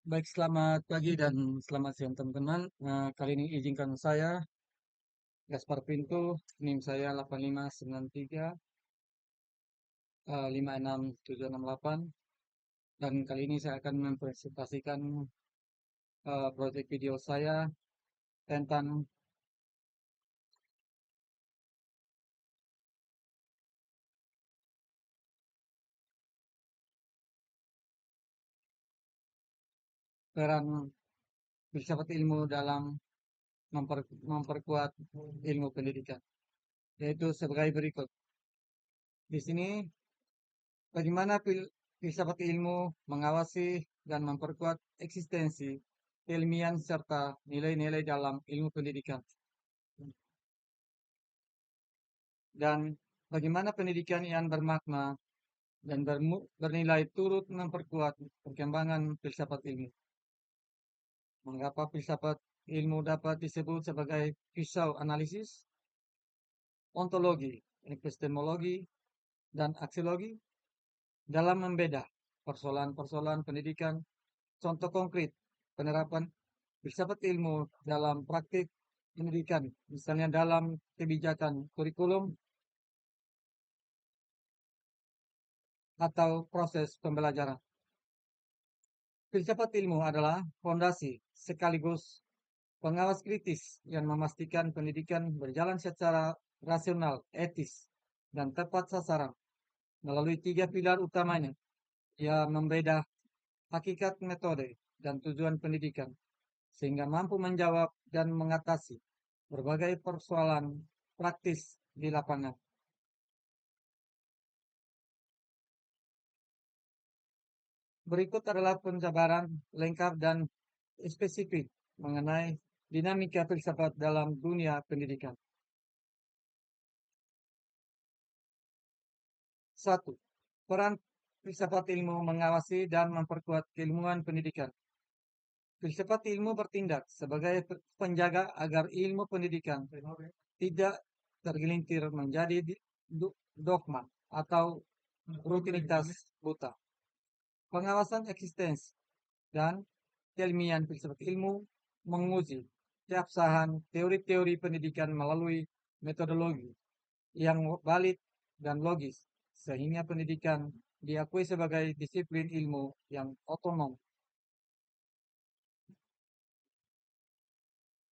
Baik, selamat pagi dan selamat siang teman-teman. Kali ini izinkan saya, Gaspar Pintu, NIM saya 8593 5678, dan kali ini saya akan mempresentasikan proyek video saya tentang peran filsafat ilmu dalam memperkuat ilmu pendidikan, yaitu sebagai berikut. Di sini, bagaimana filsafat ilmu mengawasi dan memperkuat eksistensi keilmian serta nilai-nilai dalam ilmu pendidikan, dan bagaimana pendidikan yang bermakna dan bernilai turut memperkuat perkembangan filsafat ilmu. Mengapa filsafat ilmu dapat disebut sebagai pisau analisis, ontologi, epistemologi, dan aksiologi dalam membeda persoalan-persoalan pendidikan. Contoh konkret penerapan filsafat ilmu dalam praktik pendidikan, misalnya dalam kebijakan kurikulum atau proses pembelajaran. Filsafat ilmu adalah fondasi sekaligus pengawas kritis yang memastikan pendidikan berjalan secara rasional, etis, dan tepat sasaran melalui tiga pilar utamanya, yang membeda hakikat, metode, dan tujuan pendidikan, sehingga mampu menjawab dan mengatasi berbagai persoalan praktis di lapangan. Berikut adalah penjabaran lengkap dan spesifik mengenai dinamika filsafat dalam dunia pendidikan. 1. Peran filsafat ilmu mengawasi dan memperkuat keilmuan pendidikan. Filsafat ilmu bertindak sebagai penjaga agar ilmu pendidikan tidak tergelincir menjadi dogma atau rutinitas buta. Pengawasan eksistensi dan keilmian filsafat ilmu menguji keabsahan teori-teori pendidikan melalui metodologi yang valid dan logis, sehingga pendidikan diakui sebagai disiplin ilmu yang otonom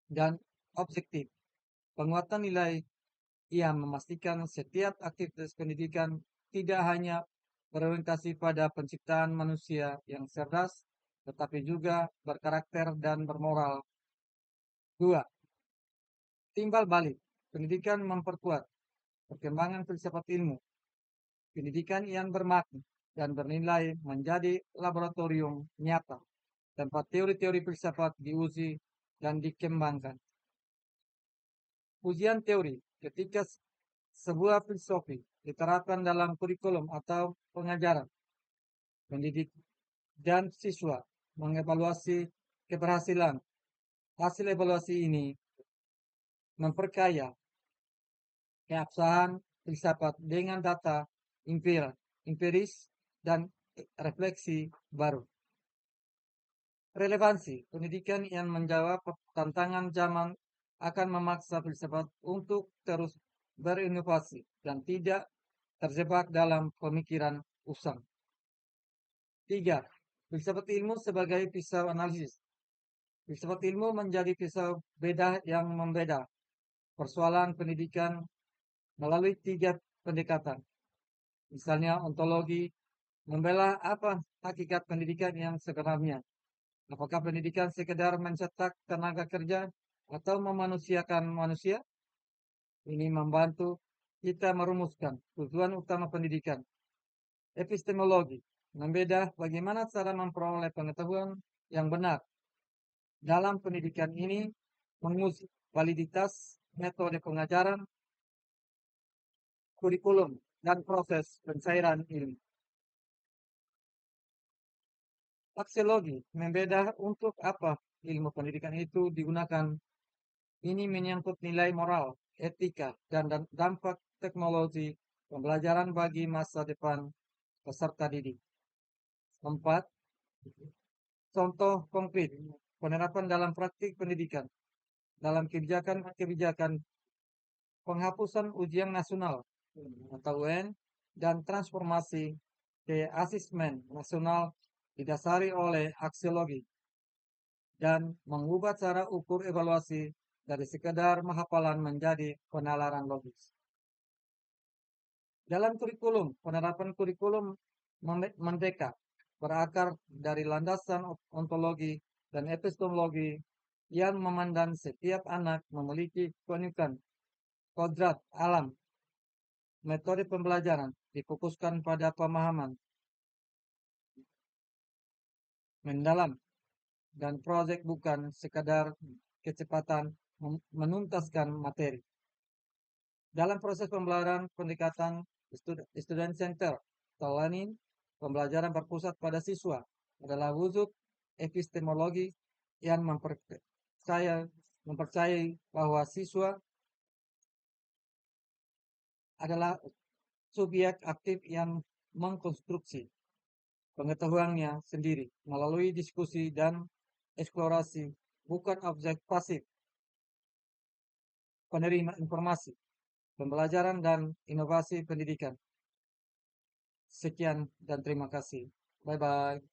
dan objektif. Penguatan nilai ia memastikan setiap aktivitas pendidikan tidak hanya berorientasi pada penciptaan manusia yang cerdas, tetapi juga berkarakter dan bermoral. 2. Timbal balik. Pendidikan memperkuat perkembangan filsafat ilmu. Pendidikan yang bermakna dan bernilai menjadi laboratorium nyata, tempat teori-teori filsafat diuji dan dikembangkan. Ujian teori ketika sebuah filosofi diterapkan dalam kurikulum atau pengajaran, pendidik dan siswa mengevaluasi keberhasilan. Hasil evaluasi ini memperkaya keabsahan filsafat dengan data empiris dan refleksi baru. Relevansi pendidikan yang menjawab tantangan zaman akan memaksa filsafat untuk terus berinovasi dan tidak terjebak dalam pemikiran usang. 3. Filsafat ilmu sebagai pisau analisis. Filsafat ilmu menjadi pisau beda yang membeda persoalan pendidikan melalui tiga pendekatan. Misalnya ontologi, membelah apa hakikat pendidikan yang sebenarnya. Apakah pendidikan sekedar mencetak tenaga kerja atau memanusiakan manusia? Ini membantu kita merumuskan tujuan utama pendidikan. Epistemologi, membedah bagaimana cara memperoleh pengetahuan yang benar. Dalam pendidikan ini, menguji validitas metode pengajaran, kurikulum, dan proses pencairan ilmu. Aksiologi, membedah untuk apa ilmu pendidikan itu digunakan. Ini menyangkut nilai moral, etika, dan dampak teknologi pembelajaran bagi masa depan peserta didik. 4. contoh konkret penerapan dalam praktik pendidikan, dalam kebijakan-kebijakan penghapusan ujian nasional atau UN dan transformasi ke asesmen nasional didasari oleh aksiologi dan mengubah cara ukur evaluasi dari sekedar hafalan menjadi penalaran logis. Dalam kurikulum, penerapan kurikulum merdeka berakar dari landasan ontologi dan epistemologi yang memandang setiap anak memiliki keunikan kodrat alam. Metode pembelajaran difokuskan pada pemahaman mendalam dan proyek bukan sekadar kecepatan menuntaskan materi. Dalam proses pembelajaran pendekatan student center atau learning, pembelajaran berpusat pada siswa adalah wujud epistemologi yang mempercayai bahwa siswa adalah subjek aktif yang mengkonstruksi pengetahuannya sendiri melalui diskusi dan eksplorasi, bukan objek pasif penerima informasi, pembelajaran dan inovasi pendidikan. Sekian dan terima kasih. Bye-bye.